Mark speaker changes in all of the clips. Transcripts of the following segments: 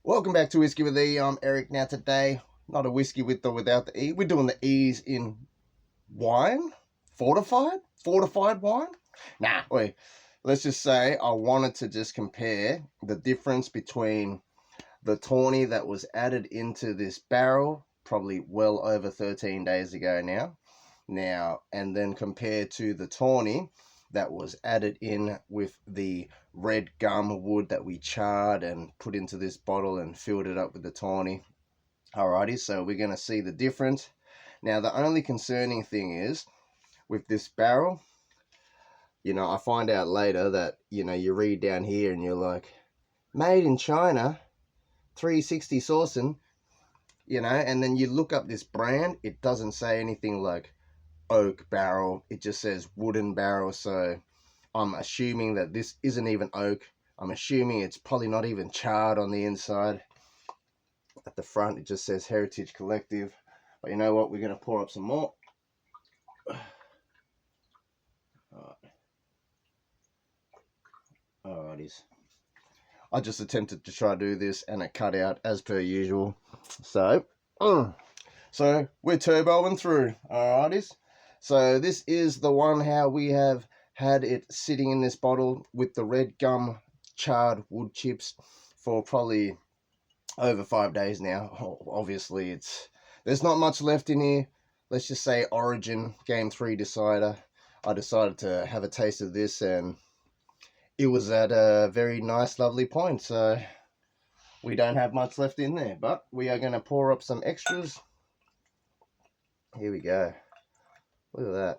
Speaker 1: Welcome back to Whiskey with E. I'm Eric. Now today, not a whiskey with or without the E. We're doing the E's in wine, fortified wine. Nah, wait. Let's just say I wanted to just compare the difference between the Tawny that was added into this barrel probably well over 13 days ago now, and then compared to the Tawny that was added in with the Redgum wood that we charred and put into this bottle and filled it up with the Tawny. Alrighty, so we're going to see the difference. Now, the only concerning thing is with this barrel, I find out later that, you read down here and you're like, made in China, 360 sourcing, and then you look up this brand, it doesn't say anything like oak barrel, it just says wooden barrel. So I'm assuming that this isn't even oak. I'm assuming it's probably not even charred on the inside. At the front it just says Heritage Collective. But you know what, we're going to pour up some more. Alrighties, I just attempted to try to do this and it cut out as per usual. So we're turboing through. Alrighties, so this is the one how we have had it sitting in this bottle with the Redgum charred wood chips for probably over 5 days now. Obviously there's not much left in here. Let's just say Origin Game 3 decider. I decided to have a taste of this and it was at a very nice lovely point, so we don't have much left in there, but we are going to pour up some extras. Here we go. Look at that.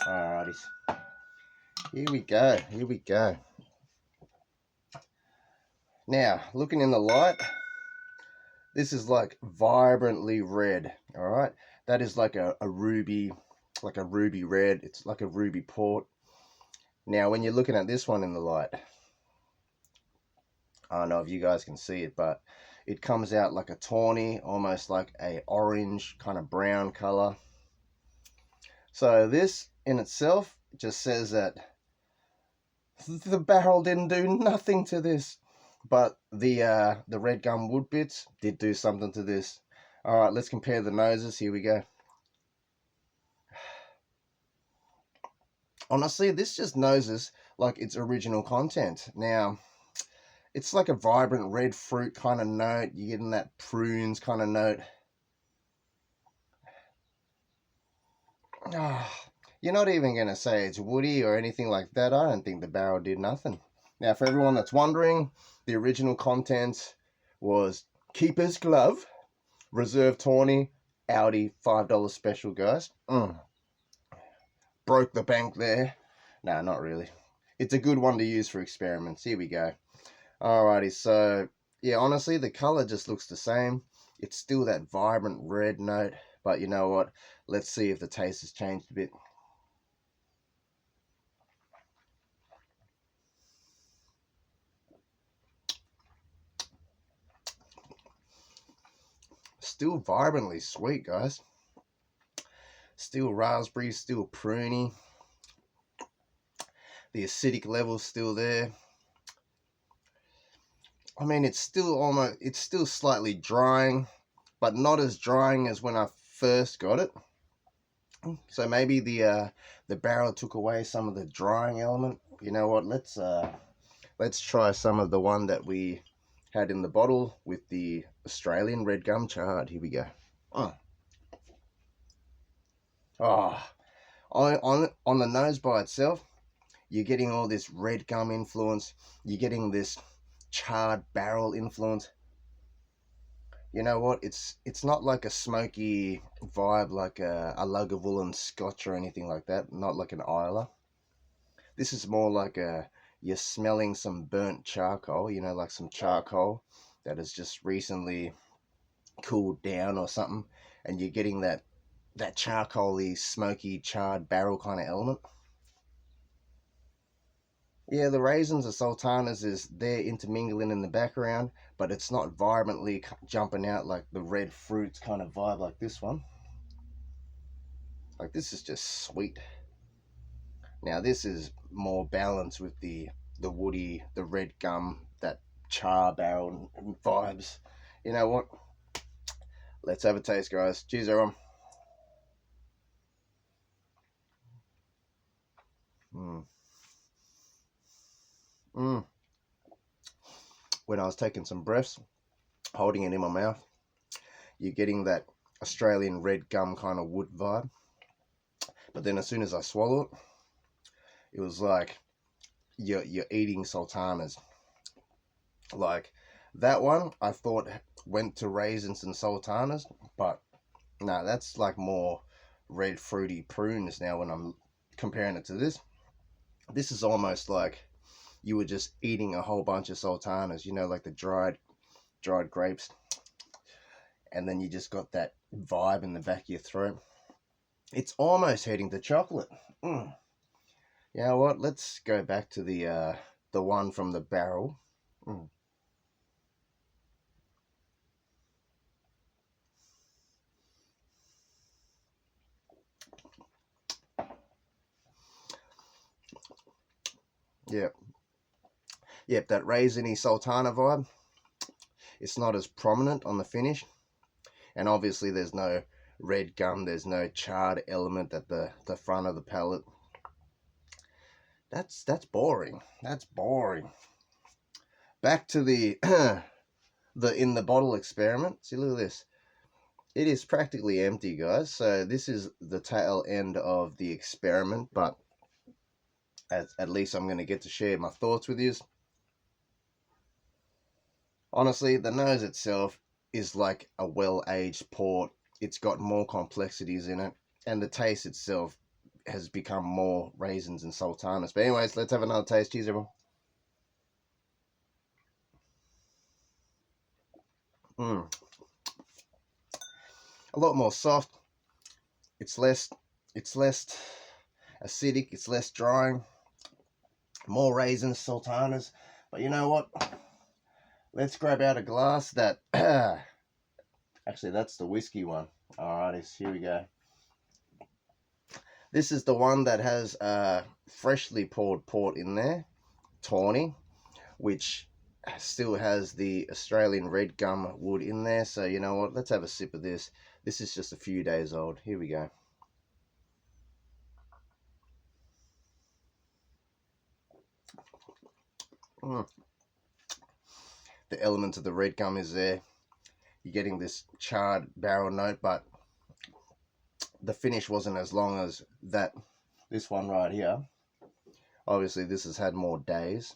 Speaker 1: Alrighties. Here we go. Now, looking in the light, this is like vibrantly red. Alright. That is like a ruby red. It's like a ruby port. Now, when you're looking at this one in the light, I don't know if you guys can see it, but it comes out like a tawny, almost like a orange kind of brown color. So this in itself just says that the barrel didn't do nothing to this, but the Redgum wood bits did do something to this. All right, let's compare the noses. Here we go. Honestly, this just noses like its original content. Now, it's like a vibrant red fruit kind of note. You're getting that prunes kind of note. You're not even going to say it's woody or anything like that. I don't think the barrel did nothing. Now, for everyone that's wondering, the original content was Keeper's Glove, Reserve Tawny, Audi, $5 special, guys. Broke the bank there. No, not really. It's a good one to use for experiments. Here we go. Alrighty, so yeah, honestly, the color just looks the same. It's still that vibrant red note, but you know what? Let's see if the taste has changed a bit. Still vibrantly sweet, guys. Still raspberry, still pruny. The acidic level's still there. I mean, it's still slightly drying, but not as drying as when I first got it. So maybe the barrel took away some of the drying element. You know what? Let's try some of the one that we had in the bottle with the Australian Redgum Charred. Here we go. On the nose by itself, you're getting all this Redgum influence. You're getting this charred barrel influence. You know what? It's not like a smoky vibe like a Lagavulin Scotch or anything like that. Not like an Isla. This is more like you're smelling some burnt charcoal. Like some charcoal that has just recently cooled down or something, and you're getting that charcoaly, smoky, charred barrel kind of element. Yeah, the raisins, the sultanas is there intermingling in the background, but it's not vibrantly jumping out like the red fruits kind of vibe like this one. Like this is just sweet. Now this is more balanced with the woody, the red gum, that char barrel vibes. You know what? Let's have a taste, guys. Cheers, everyone. When I was taking some breaths, holding it in my mouth, you're getting that Australian red gum kind of wood vibe. But then as soon as I swallow it, it was like you're eating sultanas. Like that one, I thought went to raisins and sultanas, but no, that's like more red fruity prunes now when I'm comparing it to this. This is almost like you were just eating a whole bunch of sultanas, you know, like the dried grapes, and then you just got that vibe in the back of your throat. It's almost heading to chocolate. You know what? Let's go back to the one from the barrel. Yep, that raisiny sultana vibe. It's not as prominent on the finish, and obviously there's no red gum, there's no charred element at the front of the palate. That's boring. That's boring. Back to the the in the bottle experiment. See, look at this. It is practically empty, guys. So this is the tail end of the experiment, but at least I'm going to get to share my thoughts with you. Honestly, the nose itself is like a well-aged port. It's got more complexities in it, and the taste itself has become more raisins and sultanas. But anyways, let's have another taste. Cheers, everyone. A lot more soft. It's less acidic. It's less drying. More raisins, sultanas. But you know what? Let's grab out a glass that... Actually, that's the whiskey one. Alrighty, here we go. This is the one that has freshly poured port in there. Tawny, which still has the Australian red gum wood in there. So you know what? Let's have a sip of this. This is just a few days old. Here we go. The element of the red gum is there. You're getting this charred barrel note, but the finish wasn't as long as that. This one right here. Obviously, this has had more days.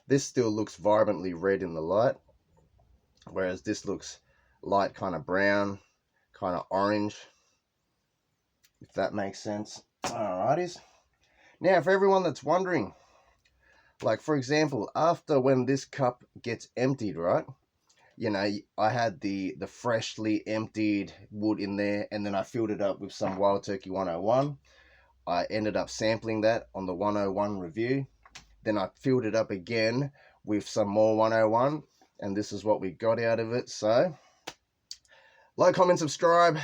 Speaker 1: This still looks vibrantly red in the light, whereas this looks light kind of brown, kind of orange, if that makes sense. Alrighties. Now, for everyone that's wondering, like for example, after when this cup gets emptied, right? You know, I had the freshly emptied wood in there, and then I filled it up with some Wild Turkey 101. I ended up sampling that on the 101 review. Then I filled it up again with some more 101, and this is what we got out of it. So, like, comment, subscribe,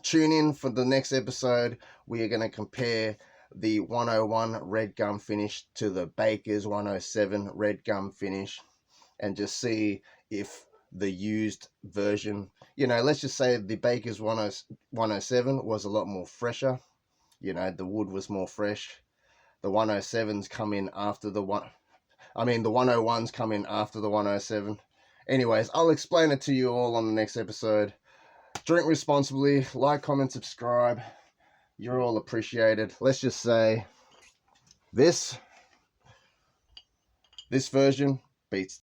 Speaker 1: tune in for the next episode. We are going to compare the 101 red gum finish to the Baker's 107 red gum finish, and just see if the used version, you know, let's just say the Baker's 107 was a lot more fresher. You know, the wood was more fresh. The 107s come in after the one. I mean, the 101s come in after the 107. Anyways, I'll explain it to you all on the next episode. Drink responsibly. Like, comment, subscribe. You're all appreciated. Let's just say this version beats